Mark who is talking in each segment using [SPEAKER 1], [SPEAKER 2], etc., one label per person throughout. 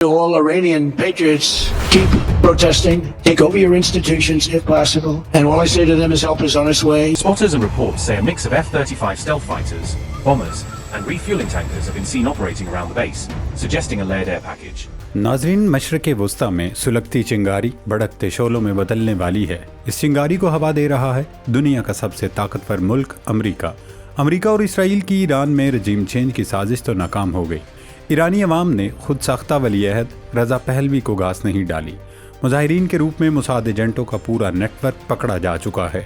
[SPEAKER 1] All Iranian patriots keep protesting, take over your institutions if possible, and all I say to them is help is on its way.
[SPEAKER 2] Spotters and reports say a mix of F-35 stealth fighters, bombers, and refueling tankers have been seen operating around the base, suggesting a layered air package.
[SPEAKER 3] नाजरीन, मशरक़े वुस्ता में सुलगती चिंगारी भड़कते शोलों में बदलने वाली है। इस चिंगारी को हवा दे रहा है दुनिया का सबसे ताकतवर मुल्क अमेरिका और इसराइल की ईरान में रजीम चेंज की साजिश तो नाकाम हो गई। ईरानी अवाम ने खुद साख्ता वली-ए-अहद रज़ा पहलवी को घास नहीं डाली। मुजाहिरीन के रूप में मुसाद एजेंटों का पूरा नेटवर्क पकड़ा जा चुका है।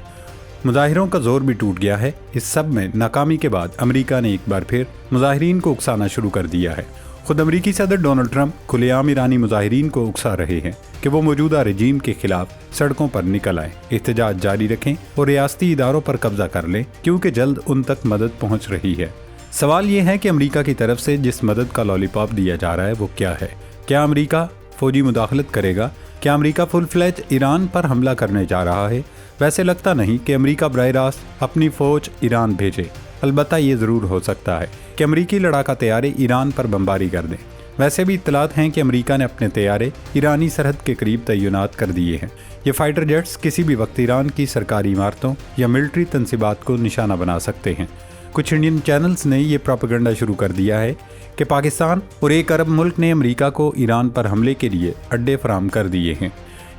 [SPEAKER 3] मुजाहिरों का जोर भी टूट गया है। इस सब में नाकामी के बाद अमेरिका ने एक बार फिर मुजाहिरीन को उकसाना शुरू कर दिया है। खुद अमेरिकी सदर डोनाल्ड ट्रंप खुलेआम ईरानी मुजाहिरीन को उकसा रहे हैं कि वो मौजूदा रजीम के खिलाफ सड़कों पर निकल आएं, एहतजाज जारी रखें और रियासती इदारों पर कब्जा कर लें, क्योंकि जल्द उन तक मदद पहुंच रही है। सवाल ये है कि अमेरिका की तरफ से जिस मदद का लॉलीपॉप दिया जा रहा है वो क्या है? क्या अमेरिका फौजी मुदाखलत करेगा? क्या अमेरिका फुल फ्लैज ईरान पर हमला करने जा रहा है? वैसे लगता नहीं कि अमेरिका बराह रास्त अपनी फ़ौज ईरान भेजे। अलबत्ता ये ज़रूर हो सकता है कि अमेरिकी लड़ाका तैयारे ईरान पर बमबारी कर दें। वैसे भी इत्तलात हैं कि अमेरिका ने अपने तैयारे ईरानी सरहद के करीब तैनात कर दिए हैं। ये फाइटर जेट्स किसी भी वक्त ईरान की सरकारी इमारतों या मिलिट्री तनसीबात को निशाना बना सकते हैं। कुछ इंडियन चैनल्स ने यह प्रोपेगेंडा शुरू कर दिया है कि पाकिस्तान और एक अरब मुल्क ने अमेरिका को ईरान पर हमले के लिए अड्डे फराहम कर दिए हैं।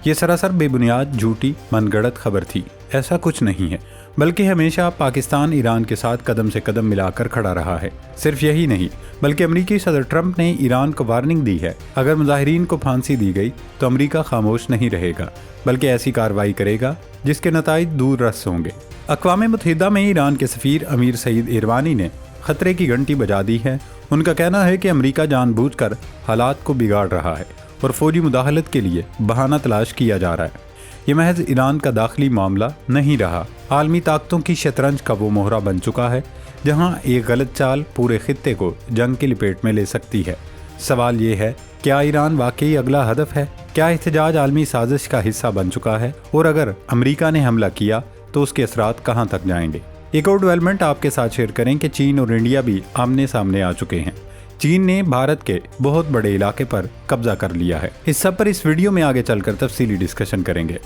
[SPEAKER 3] ये सरासर बेबुनियाद, झूठी, मनगढ़ंत खबर थी। ऐसा कुछ नहीं है, बल्कि हमेशा पाकिस्तान ईरान के साथ कदम से कदम मिलाकर खड़ा रहा है। सिर्फ यही नहीं, बल्कि अमेरिकी सदर ट्रंप ने ईरान को वार्निंग दी है, अगर मुजाहिरीन को फांसी दी गई तो अमेरिका खामोश नहीं रहेगा, बल्कि ऐसी कार्रवाई करेगा जिसके नताइज दूर रस होंगे। अक़वाम मुत्तहिदा में ईरान के सफ़ीर अमीर सईद इरवानी ने ख़तरे की घंटी बजा दी है। उनका कहना है कि अमेरिका जानबूझकर हालात को बिगाड़ रहा है और फ़ौजी मुदाखलत के लिए बहाना तलाश किया जा रहा है। ये महज ईरान का दाखिली मामला नहीं रहा, आलमी ताकतों की शतरंज का वो मोहरा बन चुका है जहां एक गलत चाल पूरे खित्ते को जंग की लपेट में ले सकती है। सवाल ये है, क्या ईरान वाकई अगला हदफ है? क्या एहतजाज आलमी साजिश का हिस्सा बन चुका है? और अगर अमेरिका ने हमला किया तो उसके असरात कहाँ तक जाएंगे? एक और डेवलपमेंट आपके साथ शेयर करें कि चीन और इंडिया भी आमने सामने आ चुके हैं। चीन ने भारत के बहुत बड़े इलाके पर कब्जा कर लिया है। इस सब पर इस वीडियो में आगे चलकर तफसीली डिस्कशन करेंगे।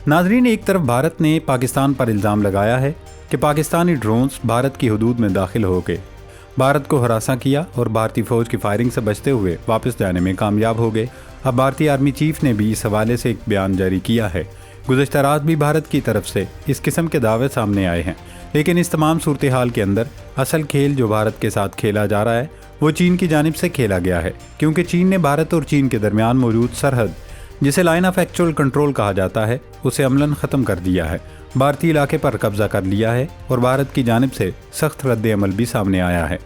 [SPEAKER 3] नाजरीन, एक तरफ भारत ने पाकिस्तान पर इल्ज़ाम लगाया है कि पाकिस्तानी ड्रोन्स भारत की हदूद में दाखिल हो गए, भारत को हरासा किया और भारतीय फ़ौज की फायरिंग से बचते हुए वापस जाने में कामयाब हो गए। अब भारतीय आर्मी चीफ ने भी इस हवाले से एक बयान जारी किया है। गुज़श्ता रात भी भारत की तरफ से इस किस्म के दावे सामने आए हैं, लेकिन इस तमाम सूरत हाल के अंदर असल खेल जो भारत के साथ खेला जा रहा है वो चीन की जानिब से खेला गया है, क्योंकि चीन ने भारत और चीन के दरमियान मौजूद सरहद, जिसे लाइन ऑफ एक्चुअल कंट्रोल कहा जाता है, उसे अमलन ख़त्म कर दिया है। भारतीय इलाके पर कब्जा कर लिया है और भारत की जानिब से सख्त रद्द अमल भी सामने आया है।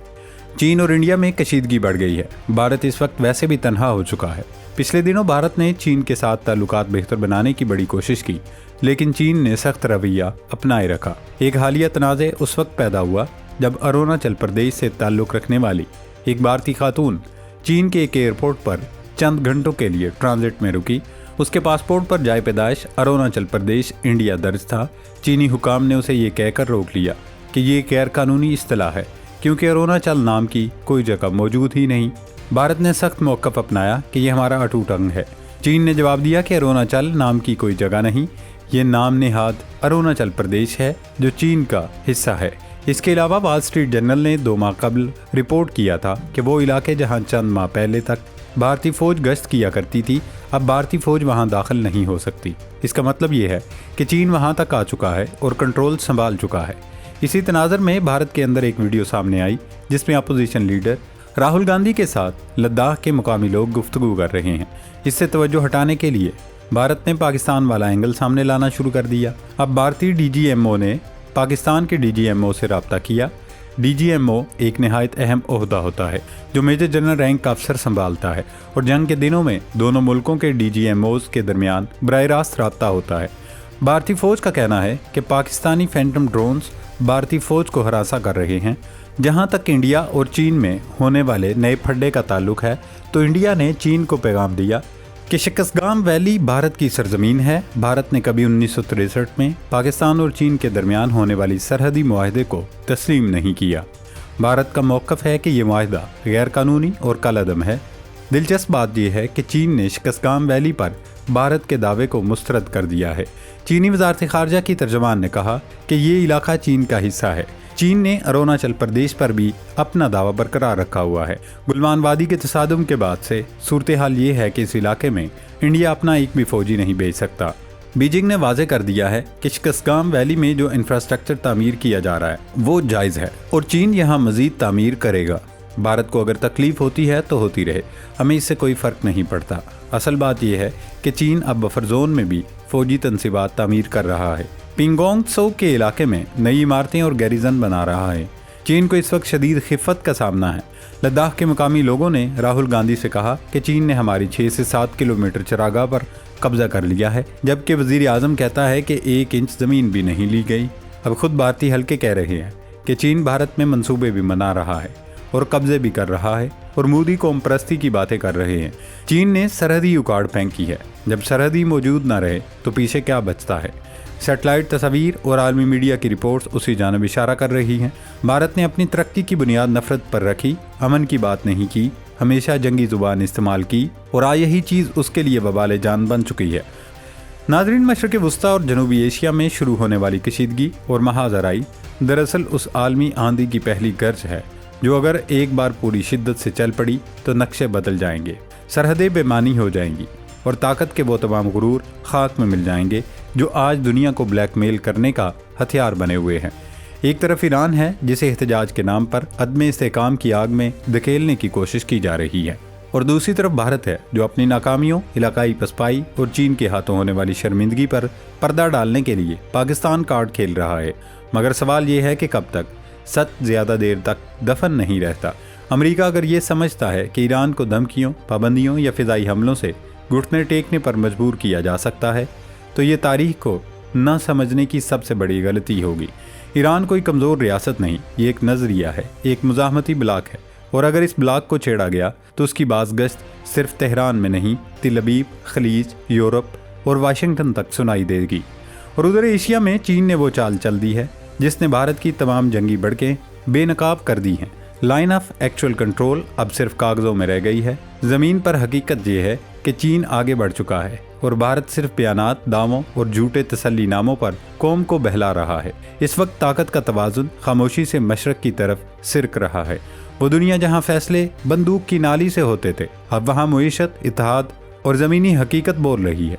[SPEAKER 3] चीन और इंडिया में कशीदगी बढ़ गई है। भारत इस वक्त वैसे भी तनहा हो चुका है। पिछले दिनों भारत ने चीन के साथ ताल्लुकात बेहतर बनाने की बड़ी कोशिश की, लेकिन चीन ने सख्त रवैया अपनाए रखा। एक हालिया तनाज़े उस वक्त पैदा हुआ जब अरुणाचल प्रदेश से ताल्लुक़ रखने वाली एक भारतीय खातून चीन के एक एयरपोर्ट पर चंद घंटों के लिए ट्रांजिट में रुकी। उसके पासपोर्ट पर जाए पैदाइश अरुणाचल प्रदेश इंडिया दर्ज था। चीनी हुकाम ने उसे ये कहकर रोक लिया कि ये गैर कानूनी इस्तिलाह है, क्योंकि अरुणाचल नाम की कोई जगह मौजूद ही नहीं। भारत ने सख्त मौक़िफ़ अपनाया कि ये हमारा अटूट अंग है। चीन ने जवाब दिया कि अरुणाचल नाम की कोई जगह नहीं, ये नाम नेहाद अरुणाचल प्रदेश है जो चीन का हिस्सा है। इसके अलावा वॉल स्ट्रीट जर्नल ने 2 माह कबल रिपोर्ट किया था कि वो इलाके जहां चंद माह पहले तक भारतीय फ़ौज गश्त किया करती थी, अब भारतीय फ़ौज वहां दाखिल नहीं हो सकती। इसका मतलब ये है कि चीन वहां तक आ चुका है और कंट्रोल संभाल चुका है। इसी तनाज़र में भारत के अंदर एक वीडियो सामने आई जिसमें अपोजिशन लीडर राहुल गांधी के साथ लद्दाख के मुकामी लोग गुफ्तगू कर रहे हैं। इससे तवज्जो हटाने के लिए भारत ने पाकिस्तान वाला एंगल सामने लाना शुरू कर दिया। अब भारतीय DGMO ने पाकिस्तान के DGMO से रब्ता किया। DGMO एक नहायत अहम ओहदा होता है जो मेजर जनरल रैंक का अफसर संभालता है, और जंग के दिनों में दोनों मुल्कों के DGMOs के दरमियान बराह रास्त रब्ता होता है। भारतीय फ़ौज का कहना है कि पाकिस्तानी फैंटम ड्रोन्स भारतीय फ़ौज को हरासा कर रहे हैं। जहां तक इंडिया और चीन में होने वाले नए फड्डे का ताल्लुक है, तो इंडिया ने चीन को पैगाम दिया कि शिकस्तगाम वैली भारत की सरजमीन है। भारत ने कभी 1963 में पाकिस्तान और चीन के दरमियान होने वाली सरहदी मुआहदे को तस्लीम नहीं किया। भारत का मौक़िफ़ है कि ये मुआहदा गैर कानूनी और कालादम है। دلچسپ بات یہ ہے کہ چین نے شکستگام ویلی پر بھارت کے دعوے کو مسترد کر دیا ہے۔ چینی وزارت خارجہ کی ترجمان نے کہا کہ یہ علاقہ چین کا حصہ ہے۔ چین نے اروناچل پردیش پر بھی اپنا دعویٰ برقرار رکھا ہوا ہے۔ گلوان وادی کے تصادم کے بعد سے صورتحال یہ ہے کہ اس علاقے میں انڈیا اپنا ایک بھی فوجی نہیں بھیج سکتا۔ بیجنگ نے واضح کر دیا ہے کہ شکستگام ویلی میں جو انفراسٹرکچر تعمیر کیا جا رہا ہے وہ جائز ہے اور چین یہاں مزید تعمیر کرے گا۔ بھارت کو اگر تکلیف ہوتی ہے تو ہوتی رہے، ہمیں اس سے کوئی فرق نہیں پڑتا۔ اصل بات یہ ہے کہ چین اب بفر زون میں بھی فوجی تنصیبات تعمیر کر رہا ہے۔ پینگونگ ژو کے علاقے میں نئی عمارتیں اور گیریزن بنا رہا ہے۔ چین کو اس وقت شدید خفت کا سامنا ہے۔ لداخ کے مقامی لوگوں نے راہل گاندھی سے کہا کہ چین نے ہماری 6 سے 7 کلومیٹر چراگاہ پر قبضہ کر لیا ہے، جبکہ وزیر اعظم کہتا ہے کہ 1 انچ زمین بھی نہیں لی گئی۔ اب خود بھارتی حلقے کہہ رہے ہیں کہ چین بھارت میں منصوبے بھی بنا رہا ہے اور قبضے بھی کر رہا ہے اور مودی قوم پرستی کی باتیں کر رہے ہیں۔ چین نے سرحدی اکاڑ پھینکی ہے۔ جب سرحدی موجود نہ رہے تو پیچھے کیا بچتا ہے؟ سیٹلائٹ تصاویر اور عالمی میڈیا کی رپورٹس اسی جانب اشارہ کر رہی ہیں۔ بھارت نے اپنی ترقی کی بنیاد نفرت پر رکھی، امن کی بات نہیں کی، ہمیشہ جنگی زبان استعمال کی اور آج یہی چیز اس کے لیے وبال جان بن چکی ہے۔ ناظرین، مشرق وسطیٰ اور جنوبی ایشیا میں شروع ہونے والی کشیدگی اور مہاجرائی دراصل اس عالمی آندھی کی پہلی گرج ہے جو اگر ایک بار پوری شدت سے چل پڑی تو نقشے بدل جائیں گے، سرحدیں بے معنی ہو جائیں گی اور طاقت کے وہ تمام غرور خاک میں مل جائیں گے جو آج دنیا کو بلیک میل کرنے کا ہتھیار بنے ہوئے ہیں۔ ایک طرف ایران ہے جسے احتجاج کے نام پر عدم استحکام کی آگ میں دھکیلنے کی کوشش کی جا رہی ہے، اور دوسری طرف بھارت ہے جو اپنی ناکامیوں، علاقائی پسپائی اور چین کے ہاتھوں ہونے والی شرمندگی پر پردہ ڈالنے کے لیے پاکستان کارڈ کھیل رہا ہے۔ مگر سوال یہ ہے کہ کب تک؟ سچ زیادہ دیر تک دفن نہیں رہتا۔ امریکہ اگر یہ سمجھتا ہے کہ ایران کو دھمکیوں، پابندیوں یا فضائی حملوں سے گھٹنے ٹیکنے پر مجبور کیا جا سکتا ہے تو یہ تاریخ کو نہ سمجھنے کی سب سے بڑی غلطی ہوگی۔ ایران کوئی کمزور ریاست نہیں، یہ ایک نظریہ ہے، ایک مزاحمتی بلاک ہے، اور اگر اس بلاک کو چھیڑا گیا تو اس کی باز گشت صرف تہران میں نہیں، تل ابیب، خلیج، یورپ اور واشنگٹن تک سنائی دے گی۔ اور ادھر ایشیا میں چین نے وہ چال چل دی ہے جس نے بھارت کی تمام جنگی بڑکیں بے نقاب کر دی ہیں۔ لائن آف ایکچوئل کنٹرول اب صرف کاغذوں میں رہ گئی ہے۔ زمین پر حقیقت یہ ہے کہ چین آگے بڑھ چکا ہے اور بھارت صرف بیانات، دعووں اور جھوٹے تسلی ناموں پر قوم کو بہلا رہا ہے۔ اس وقت طاقت کا توازن خاموشی سے مشرق کی طرف سرک رہا ہے۔ وہ دنیا جہاں فیصلے بندوق کی نالی سے ہوتے تھے، اب وہاں معیشت، اتحاد اور زمینی حقیقت بول رہی ہے۔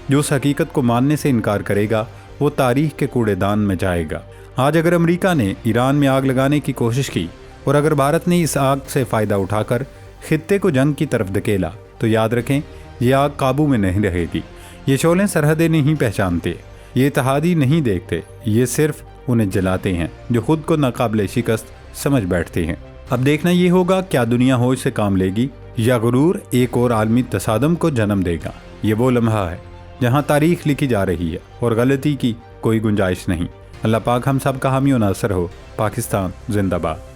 [SPEAKER 3] جو اس حقیقت کو ماننے سے انکار کرے گا وہ تاریخ کے کوڑے دان میں جائے گا۔ آج اگر امریکہ نے ایران میں آگ لگانے کی کوشش کی اور اگر بھارت نے اس آگ سے فائدہ اٹھا کر خطے کو جنگ کی طرف دھکیلا تو یاد رکھیں یہ آگ قابو میں نہیں رہے گی۔ یہ شعلیں سرحدیں نہیں پہچانتے، یہ اتحادی نہیں دیکھتے، یہ صرف انہیں جلاتے ہیں جو خود کو ناقابل شکست سمجھ بیٹھتے ہیں۔ اب دیکھنا یہ ہوگا کیا دنیا ہوش سے کام لے گی یا غرور ایک اور عالمی تصادم کو جنم دے گا۔ یہ وہ لمحہ ہے جہاں تاریخ لکھی جا رہی ہے اور غلطی کی کوئی گنجائش نہیں۔ اللہ پاک ہم سب کا حامی و ناصر ہو۔ پاکستان زندہ باد۔